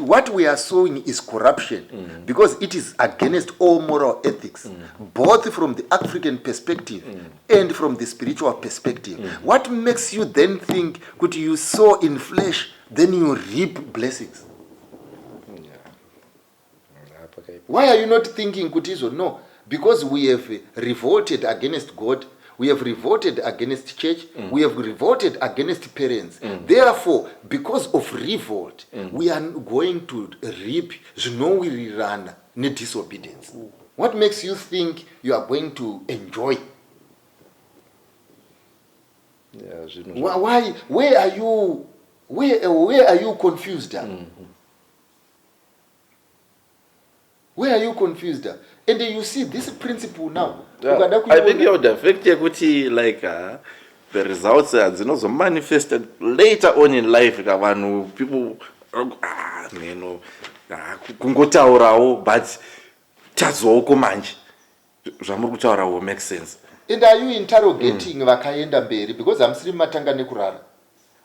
What we are sowing is corruption because it is against all moral ethics, both from the African perspective and from the spiritual perspective. What makes you then think could you sow in flesh, then you reap blessings? Why are you not thinking Kutizo? No, because we have revolted against God. We have revolted against church. We have revolted against parents. Therefore, because of revolt, we are going to reap disobedience. What makes you think you are going to enjoy? Why? Where are you? Where are you confused? Where are you confused? And then you see this principle now. I think you would affect like the results are manifested later on in life. People kungotaurawo but tazwoko manje zvamuri kutaurawo makes sense. And are you interrogating vakaenda mberi because hamusiri matanga nekurara,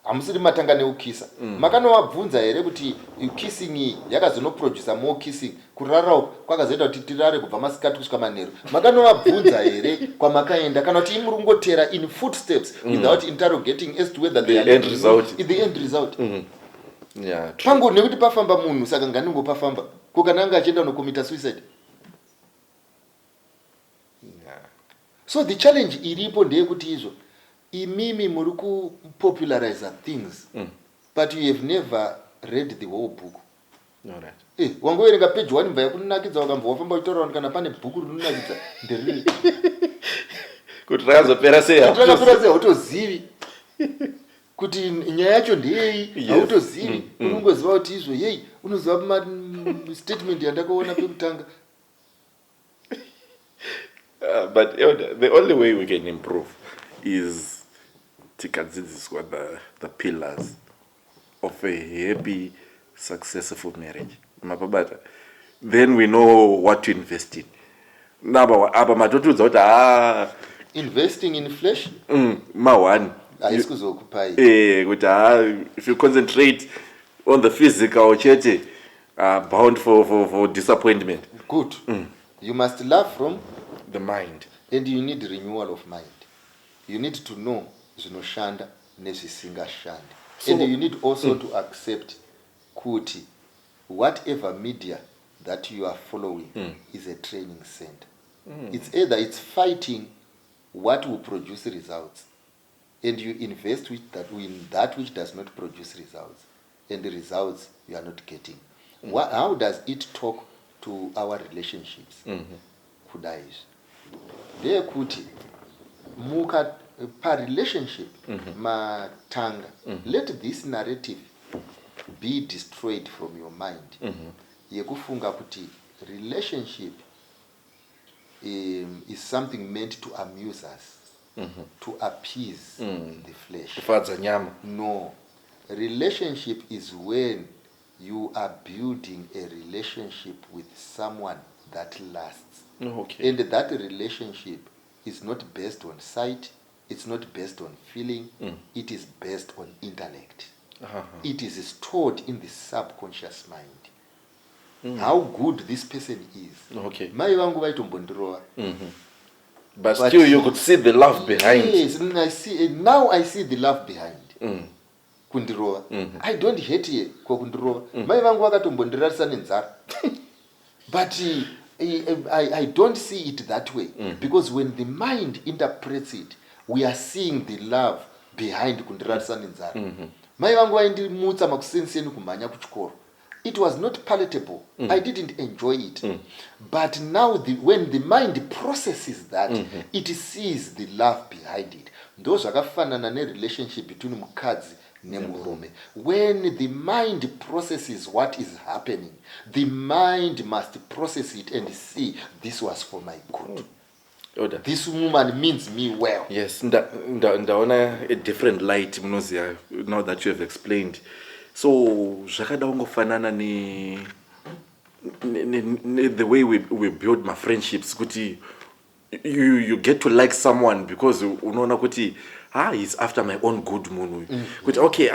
hamusiri matanga neukisa? Makanovabvunza here kuti kissing yakazonoproduce more kissing, kurarawo kwakazoita kuti tirare kubva masikati kusvika manheru? Makanovabvunza here kwamakaenda kana kuti muri kungotera in footsteps without interrogating as to whether the end result is the end result? Pangu nekuti pafamba munhu saka ngandingopafamba ko kana anga achienda nocommit suicide. So the challenge iripo ndeyekuti izvo imimi muri kupopularize things but you have never read the whole book. Wangoverenga page 1 mbaya kunakidza wakambva wafamba uchitaura kana pane bhuku rinonakidza nderiri kuti rakazopera sei hautozivi kuti nyaya yacho ndeyei, hautozivi. Unongoziva kuti izvo yei unoziva statement yandakaona pekutanga. But the only way we can improve is tikadzidziswa the pillars of a happy, successful marriage. Mapabata. Then we know what to invest in. Naba matotudza kuti investing in flesh? One. If you concentrate on the physical, chete, bound for disappointment. Good. You must love from the mind. And you need renewal of mind. You need to know zvinoshanda nezvisingashandi. And you need also to accept kuti whatever media that you are following is a training center. It's either it's fighting what will produce results, and you invest with that which does not produce results, and the results you are not getting. How does it talk to our relationships? Kudais. There kuti muka pa relationship matanga. Let this narrative be destroyed from your mind. Yekufunga kuti relationship is something meant to amuse us, to appease the flesh. Kufadza nyama. No. Relationship is when you are building a relationship with someone that lasts. Okay. And that relationship is not based on sight, it's not based on feeling, it is based on intellect. It is stored in the subconscious mind. How good this person is. Okay. Mai vangu vaitombondirova. But still you could see the love behind. Yes, and now I see the love behind. Kundirova. I don't hate ye kwa kundirova. Mai vangu vakatombondirarisa nenzara. But I don't see it that way. Because when the mind interprets it, we are seeing the love behind kundirarisa nenzara. Mai vangu vaindimutsa makusenseni kumhanya kuchikoro. It was not palatable. I didn't enjoy it. But now when the mind processes that, it sees the love behind it. Those zvakafanana relationship between mukadzi nemurume. When the mind processes what is happening, the mind must process it and see this was for my good. Order. This woman means me well. Yes, ndaona a different light Mnozia, now that you have explained. So zvakada kungofanana ni the way we build my friendships kuti you get to like someone because unaona kuti he's after my own good moon. Kuti okay,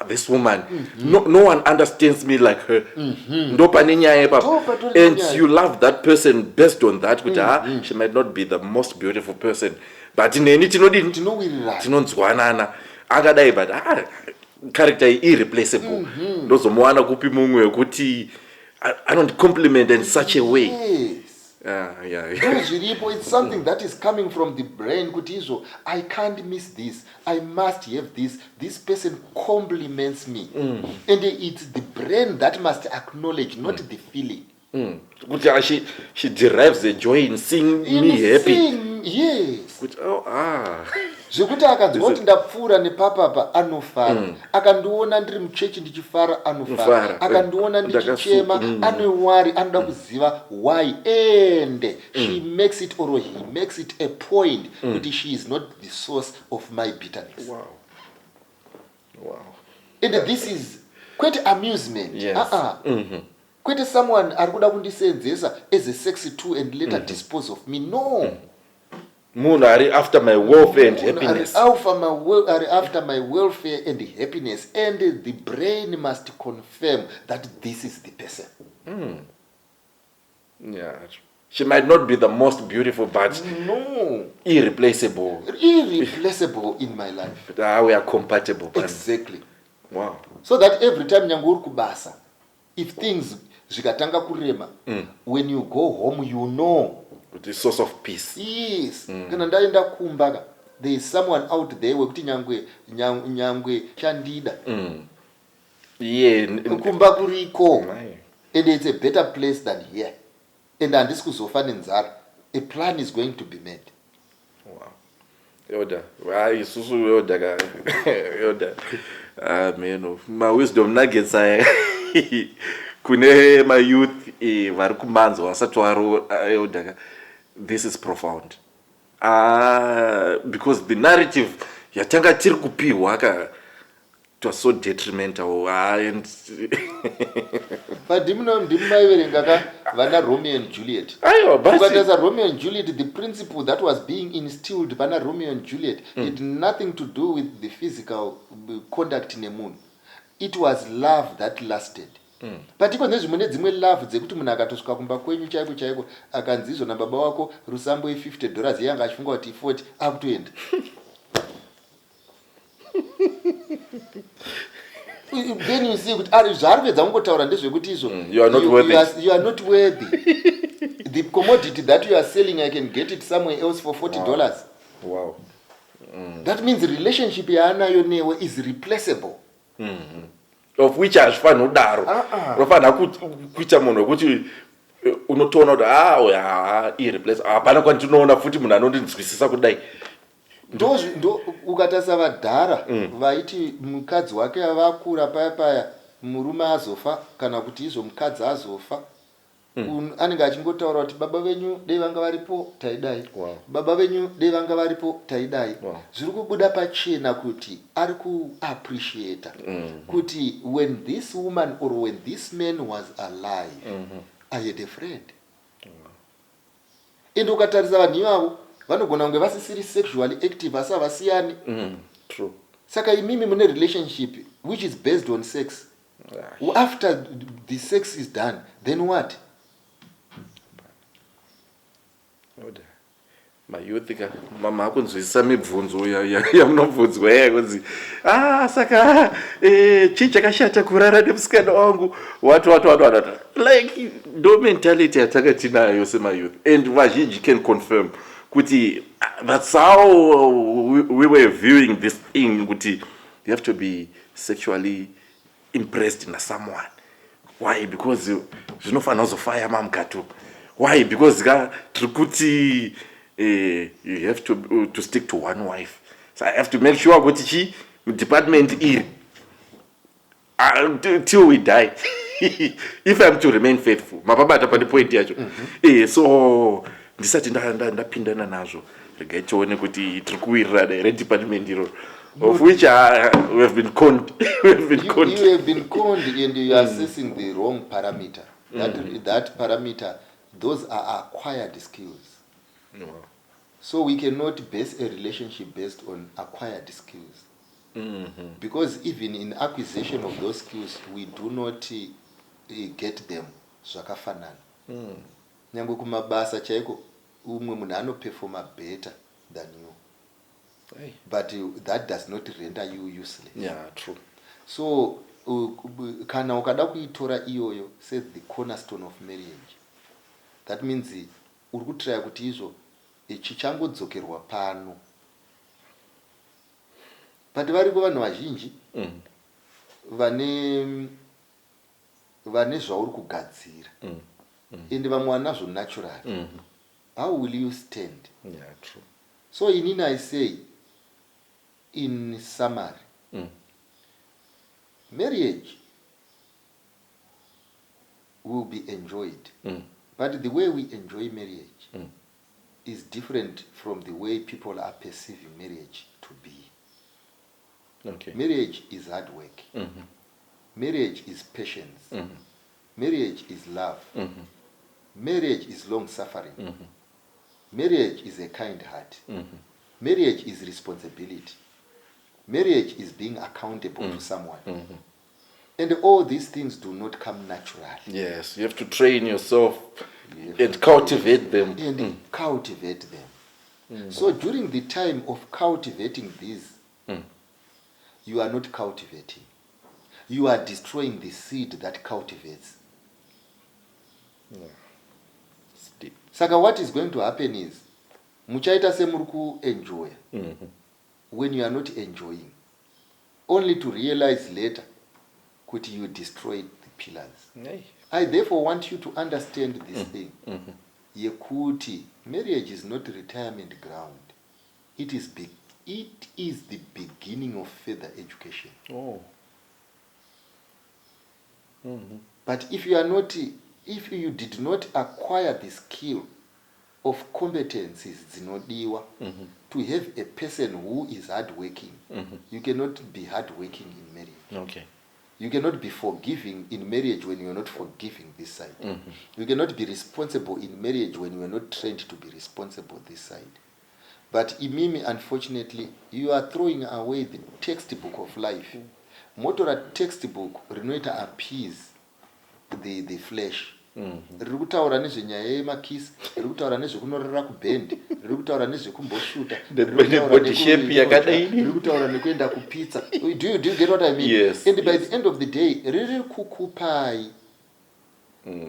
this woman no one understands me like her. Ndo pane nyaya papa. And you love that person based on that kuti she might not be the most beautiful person, but neni tinonzwanana akadai, but character irreplaceable. Ndozomuwana kupi mumwe wekuti I don't compliment in such a way. Yes. It's something that is coming from the brain. I can't miss this. I must have this. This person compliments me. And it's the brain that must acknowledge, not the feeling. She derives the joy in seeing me happy. Yes. Zvekuti akanzwa kuti ndapfuura nepapapa anofara, akandiona ndiri muchechi ndichifara anofara, akandiona ndichichema anowari, anoda kuziva why, and she makes it, or he makes it a point kuti she is not the source of my bitterness. Wow. And this is quite amusement. Yes. Quite someone ari kuda kundisenzesa as a sexy tool and later dispose of me. No. Munhu ari after my welfare and happiness. Are after my welfare and happiness, and the brain must confirm that this is the person. Yeah, she might not be the most beautiful, but irreplaceable in my life. But we are compatible. Exactly. Wow. So that every time nyangu uri kubasa, if things zvikatanga kurema, when you go home, you know the source of peace. Yes. Kana ndaenda kumba, there is someone out there wekuti nyangwe chandida. Yeah. Kumba kuriko. And it's a better place than here. And handisi kuzofa nenzara. A plan is going to be made. Wow. Yoda. Why isusu yoda yoda. Man, my wisdom nuggets kune my youth vari kumanzo vasati yoda. This is profound. Because the narrative yatanga tiri kupiwa it was so detrimental. And but ndimaiverenga vana Romeo and Juliet. But as a Romeo and Juliet, the principle that was being instilled by Romeo and Juliet had nothing to do with the physical conduct in a moon. It was love that lasted. But iko nezvimwe dzimwe love dzekuti munhu akatosvika kumba kwenyu chaiko akanzizwa nababa wako rusambo $50 yanga achifunga kuti 40 akutoenda. Then you see kuti zvari kuedza kungotaura ndezvekuti izvo you are not worthy. The commodity that you are selling, I can get it somewhere else for $40. Wow. That means the relationship yaanayo newe is replaceable. Of which hazvifani kudaro. Unofana kuita munhu wekuti unotoona kuti irreplaceable. Hapana kwandinoona futi munhu anondinzwisisa kudai. Ndo ukatarisa vadhara vaiti mukadzi wake avakura paya murume azofa kana kuti izvo mukadzi azofa, anenge achingotaura kuti baba venyu dei vanga varipo taidai, Wow. baba venyu dei vanga varipo taidai. Wow. Zviri kubuda pachena kuti ari kuappreciata kuti when this woman or when this man was alive, I had a friend. Ende ukatarisa vanhu ivavo vanogona kunge vasisiri sexually active asi havasiyani. True. Saka imimi mune relationship which is based on sex. After the sex is done, then what? Mayouth ka mama akunzwisisa mibvunzo yamunobvunzwa kunzi saka chii chakashata kurara nemusikana wangu what like ndo mentality yatakati nayo semayouth, and vazhinji can confirm kuti that's how we were viewing this thing kuti you have to be sexually impressed na someone. Why? Because zvinofanira kuzofaya mamukatu. Why? Because trikuti you have to stick to one wife. So I have to make sure kuti chi department iri until we die. If I'm to remain faithful. Mababata pa point yacho. So ndisati ndapindana nazvo. Regai tione kuti trikuwirira re department iro. Of which we have been conned. You have been conned and you are assessing the wrong parameter. That parameter, those are acquired skills. No. So we cannot base a relationship based on acquired skills. Because even in acquisition of those skills, we do not get them zvakafanana. Nyangwe kumabasa chaiko umwe munhu anoperforma better than you. But that does not render you useless. Yeah, true. So kana ukada kuitora iyoyo says the cornerstone of marriage. That means uri kutraya kuti izvo chichangodzokerwa pano. But variko vanhu vazhinji vane zvauri kugadzira ende vamwe vanazvo naturally. How will you stand? Yeah, true. So inini I say, in summary, marriage will be enjoyed, but the way we enjoy marriage is different from the way people are perceiving marriage to be. Okay. Marriage is hard work. Marriage is patience. Marriage is love. Marriage is long suffering. Marriage is a kind heart. Marriage is responsibility. Marriage is being accountable to someone. And all these things do not come naturally. Yes, you have to train yourself and cultivate them. And cultivate them. So during the time of cultivating these, you are not cultivating. You are destroying the seed that cultivates. Saka what is going to happen is, muchaita semuri enjoy when you are not enjoying, only to realize later that you destroyed the pillars. I therefore want you to understand this thing. Yekuti, marriage is not retirement ground. It is the beginning of further education. But if you did not acquire the skill of competencies zinodiwa to have a person who is hardworking, you cannot be hardworking in marriage. Okay. You cannot be forgiving in marriage when you are not forgiving this side. You cannot be responsible in marriage when you are not trained to be responsible this side. But imimi, unfortunately, you are throwing away the textbook of life. Motora textbook rinoita appease the flesh. Riri kutaura nezvenyaya yemakisi, riri kutaura nezvekunorara kubhendi, riri kutaura nezvekumboshuta, riri kutaura nekuenda kupizza. Do you get what I mean? Yes. And by the end of the day, riri kukupai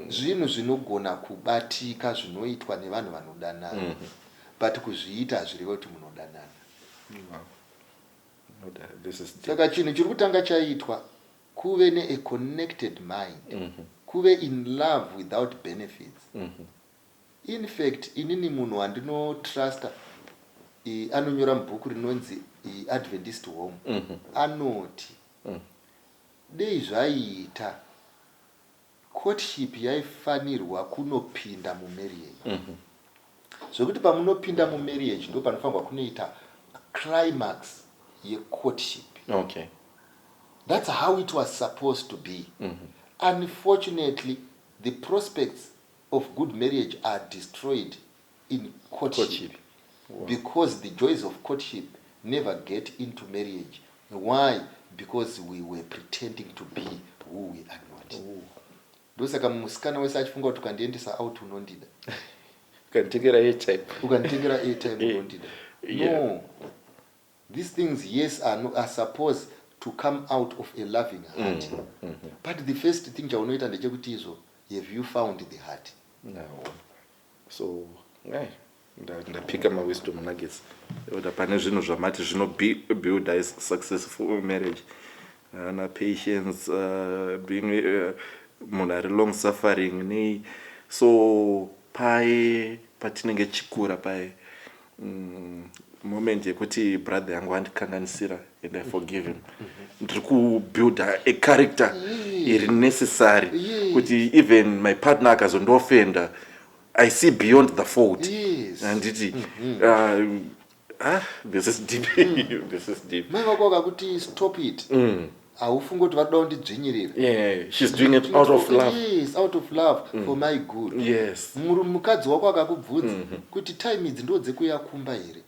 zvinhu zvinogona kubatika zvinoitwa nevanhu vanodanana. But kuzviita hazvirevo kuti munodanana. Saka chinhu chiri kutanga chaitwa kuve a connected mind. Kuve in love without benefits. In fact, inini munhu wandinotrusta anonyora mubhuku rinonzi Adventist Home. Anoti dei zvaita courtship yaifanirwa kunopinda mumarriage. Zvokuti pamunopinda mumarriage ndo panofanirwa kunoita climax yecourtship. Okay. That's how it was supposed to be. Unfortunately, the prospects of good marriage are destroyed in courtship. Wow. Because the joys of courtship never get into marriage. Why? Because we were pretending to be who we are not. Ndosaka musikana wese achifunga kuti ukandiendesa out unondida. Ukanditengera airtime unondida. No. These things, yes, are supposed to come out of a loving heart. But the first thing chaunoita ndechekuti izvo, have you found the heart? No. So, ndapika mawisdom nuggets. Pane zvinhu zvamati zvinobuild a successful marriage. Patience, being munhu ari long suffering nei. So patinenge chikura moment yekuti brother yangu andikanganisira and I forgive him. Ndiri kubuild a character iri necessary kuti even my partner akazondiofenda I see beyond the fault. Yes. And this is deep. This is deep. Maivakoka kuti stop it. Haufungi kuti varida kundidzvinyirira. Yeah, she's doing it out of love. Yes, out of love for my good. Yes. Mukadzi wako akakubvunza kuti time idzi ndo dzekuyakumba here.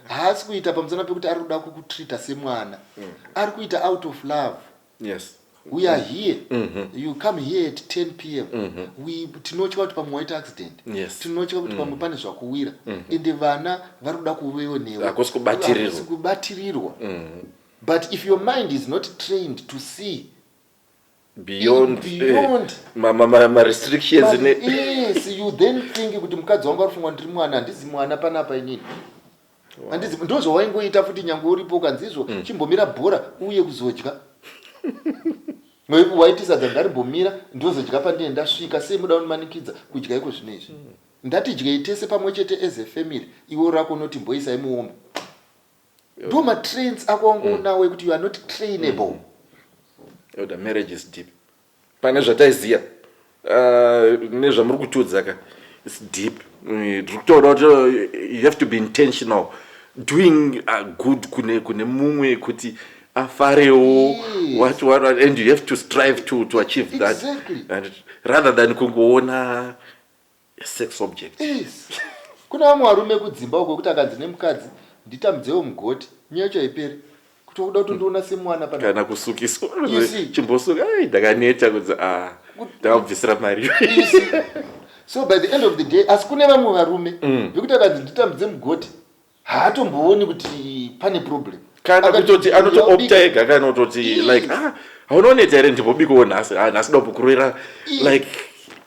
Haasi kuita pamusana pekuti ari kuda kukutreata semwana. Ari kuita out of love. Yes. We are here. You come here at 10 p.m. Tinotya kuti pamwe waita accident. Yes. Tinotya kuti pamwe pane zvakuwira. Ende vana vari kuda kuveonewa. Hakusi kubatirirwa. But if your mind is not trained to see beyond my restrictions, yes, you then think kuti mukadzi wangu arifungwa ndiri mwana, handizi mwana panapa inini. Handizi ndozvo waingoita futi nyange uripo ukanzizvo chimbomira bhora uye kuzodya. Waiti sadza ngarimbomira ndozodya pandine ndasvika sei muda unimanikidza kudya iko zvinezvi. Ndatidyei tese pamwe chete as a family, iwo rako noti mboisai muombe. Do my trains nawe kuti you are not trainable. The marriage is deep. Pane zvataiziya nezvamuri kutiudzaka, it's deep. You have to be intentional doing good kune mumwe kuti afarewo what and you have to strive to achieve exactly. That and rather than kungoona a sex object. Yes. Kuna vamwe varume kudzimba uko kuti akanzi nemukadzi nditamudzewo mugoti nyacho iperi kuti uda kuti ndiona semwana kana kusukiswa chimbosuka ndakaneta kuti ndakabvisira mari. So by the end of the day asikune vamwe varume vekuti akanzi nditamudze mugoti haatombooni kuti pane problem. Kana kutoti anotoopta ega kana kutoti like haunoneta here ndimbobikawo nhasi ndokukurira like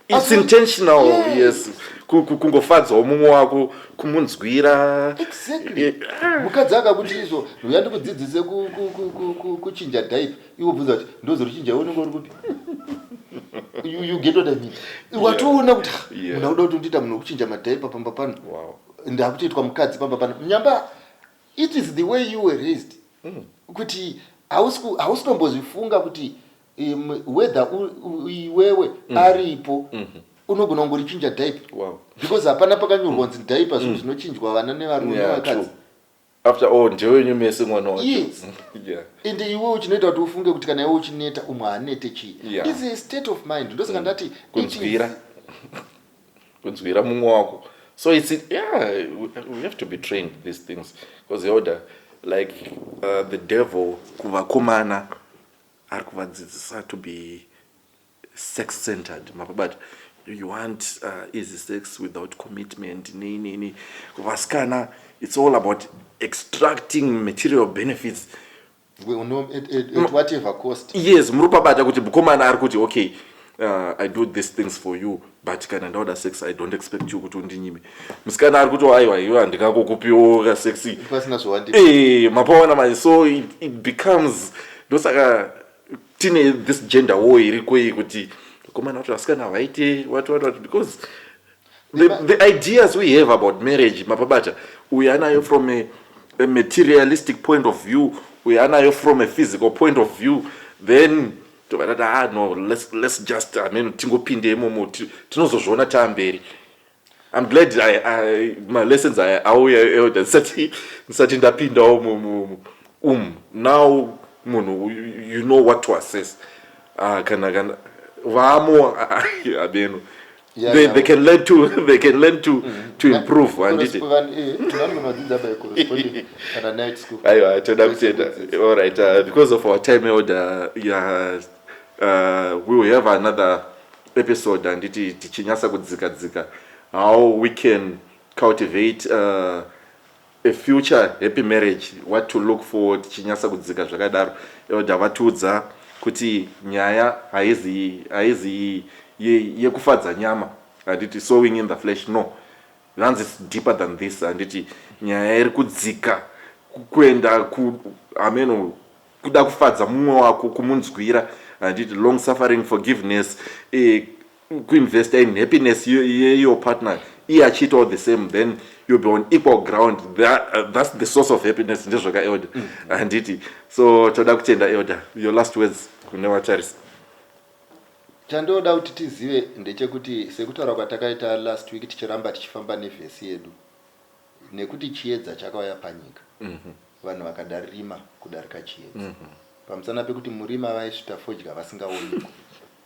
it's intentional. Yes. Kungofadzawo mumwe wako kumunzwira. Exactly. Mukadzi akakuti izvo uya ndikudzidzise kuchinja dhaipa iwo bvunza kuti ndozorichinja unenge uri kupi. You get what I mean. Watoona kuti munhu auda kuti undiita munhu wekuchinja madhaipa pamba pano. Ndakutoitwa mukadzi pamba pano. Nyamba it is the way you were raised. Kuti hausitombozifunga kuti whether iwewe aripo unogona kungorichinja dhaipa. Because hapana pakanyorwa kunzi dhaipa zvinhu zvinochinjwa vana nevarume nevakadzi. After all ndewenyu mese mwana wacho. Yes. Ende iwe uchinoita kuti ufunge kuti kana iwe uchineta umwe hanete chii. It's a state of mind. Ndosaka ndati kunzwira mumwe wako. So it's we have to be trained these things because the order like the devil kuvakomana ari kuvadzidzisa to be sex centered but you want easy sex without commitment nini kuvasikana it's all about extracting material benefits at whatever cost. Yes, muri pabata kuti mukomana ari kuti okay I do these things for you but kana ndauda sex I don't expect you kuti undinyime. Musikana ari kuti aiwa iwe handingakukupiwo ka sexy pasina zvowandi mapawana manje. So it becomes ndosaka tine this gender war iriko kuti komana kuti vasikana vaite what because the ideas we have about marriage mapabata uyanayo from a materialistic point of view, uyanayo from a physical point of view, then tobata no let's just tingopinde imomo tinozozviona tamberi. I'm glad my lessons auya elder nsati ndapindawo now munhu you know what to assess kana vamo abeno they can learn to improve anditi aiwa toda kutenda. All right, because of our time elder, we will have another episode anditi tichinyasa kudzika how we can cultivate a future happy marriage, what to look for tichinyasa kudzika zvakadaro. Elder vatudza kuti nyaya haizi yekufadza nyama anditi sowing in the flesh, no, runs is deeper than this anditi nyaya iri kudzika kuenda kuda kufadza mumwe wako, kumunzwira anditi long suffering, forgiveness, kuinvesta in happiness your partner, iachita all the same, then you'll be on equal ground. That's the source of happiness. Ndezvaka elder anditi. So toda kutenda elder, your last words kune vatarisi. Chandoda kuti tizive ndechekuti sekutaura kwatakaita last week tichiramba tichifamba nevhesi yedu nekuti chiedza chakauya panyika. Vanhu vakadarima kudarika chiedza. Pamusana pekuti murima vaisvita fodya vasingaonekwi,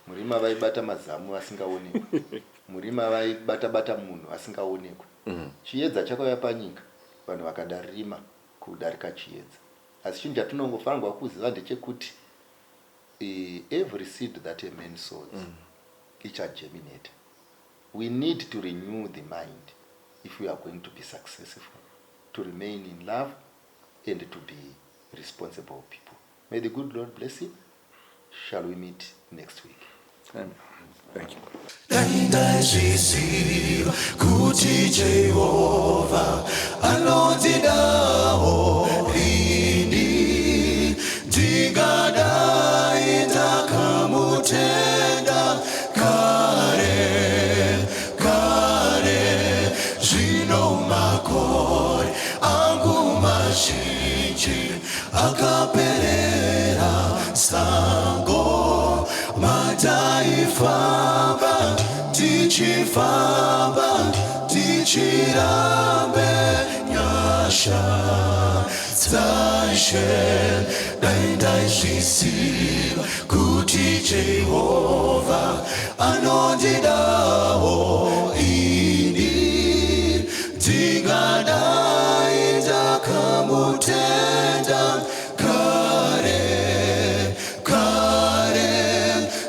murima vaibata mazamu vasingaonekwi, murima vaibata munhu asingaonekwi. Chiedza chakauya panyika, vanhu vakadarima kudarika chiedza. Asi chinhu chatinongofanirwa kuziva ndechekuti every seed that a man sows, it shall germinate. We need to renew the mind if we are going to be successful, to remain in love and to be responsible people. May the good Lord bless you. Shall we meet next week? Amen. Thank you. Ndaizviziva kuti Jehovha anondidawo ini, ndingadai ndakamutenda kare, zvino makore angu mazhinji akaperera sango, mataifamba tichifamba tichirambe nyasha dzaishe. Dai ndaizviziva kuti Jehovha anondidawo ini, ndingadai ndakamutenda kare,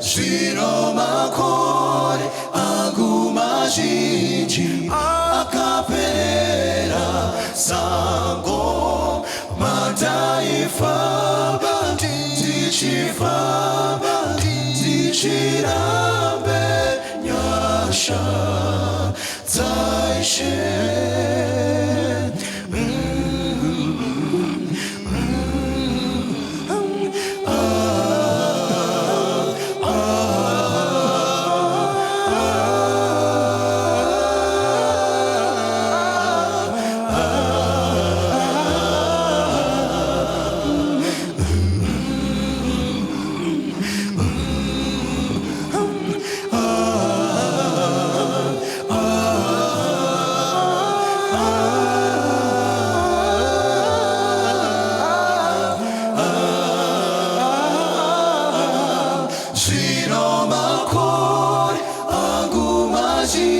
zvino makore angu mazhinji akaperera sango, mataifamba tichifamba tichirambe nyasha dzaishe. Zvino makore angu mazhinji